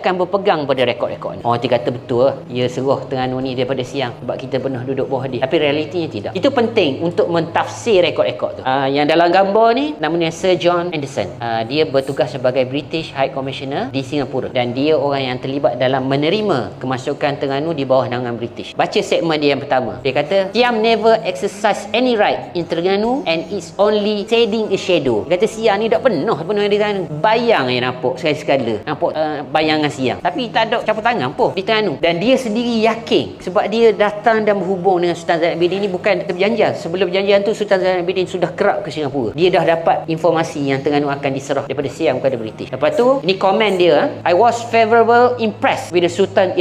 akan berpegang pada rekod-rekod ni. Orang kata betul, ia seruh Terengganu ni daripada siang sebab kita pernah duduk bawah dia. Tapi realitinya tidak. Itu penting untuk mentafsir rekod-rekod tu. Yang dalam gambar ni namanya Sir John Anderson. Dia bertugas sebagai British High Commissioner di Singapura dan dia orang yang terlibat dalam menerima kemasukan Terengganu di bawah naungan British. Baca segmen dia yang pertama. Dia kata, Siam never exercise any right in Terengganu and it's only shading a shadow. Dia kata Siam ni dah penuh di Terengganu. Bayang yang nampak sekali-sekala. Nampak bayangan Siam. Tapi tak ada campur tangan pun di Terengganu. Dan dia sendiri yakin sebab dia datang dan berhubung dengan Sultan Zainal Abidin ni bukan perjanjian. Sebelum perjanjian tu Sultan Zainal Abidin sudah kerap ke Singapura. Dia dah dapat informasi yang Terengganu akan diserah daripada Siam kepada British. Lepas tu ni komen dia, I was favorable impressed with the Sultan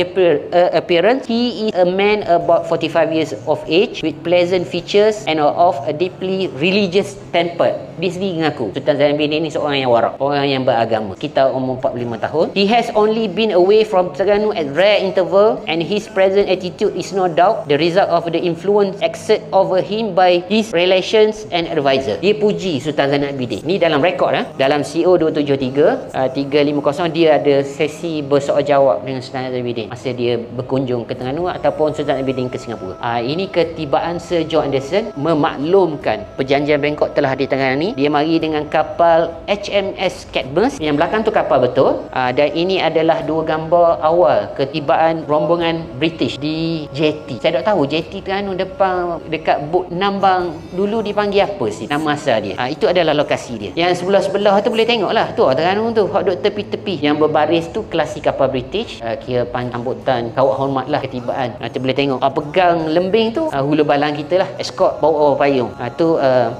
appearance. He is a man about 45 years of age with pleasant features and of a deeply religious temper. Dia sendiri mengaku Sultan Zainal Abidin ni seorang yang warak, orang yang beragama. Kita umur 45 tahun. He has only been away from Terengganu at rare interval and his present attitude is no doubt the result of the influence exerted over him by his relations and advisor. Dia puji Sultan Zainal Abidin. Ni dalam rekod dalam CO 273 350 dia ada sesi bersoal jawab dengan Sultan Zainal Abidin masa dia berkunjung ke Terengganu ataupun Sultan Abidin ke Singapura. Ini ketibaan Sir John Anderson memaklumkan perjanjian Bangkok telah ditangani. Dia mari dengan kapal HMS Cadmus. Yang belakang tu kapal betul. Dan ini adalah dua gambar awal ketibaan rombongan British di jetty. Saya tak tahu jetty Terengganu depan dekat bot Nambang dulu dipanggil apa sih nama asal dia. Itu adalah lokasi dia. Yang sebelah-sebelah tu boleh tengok lah. Tu Terengganu tu hot duk tepi-tepi. Yang berbaris tu klasi kapal British. Kira sambutan kawat hormat lah ketibaan. Tu boleh tengok. Pegang lembing tu hulu balang kita lah. Escort bawa payung. Tu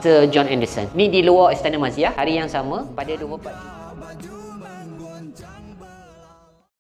Sir John Anderson. Ni di luar Istana Maziah hari yang sama pada 24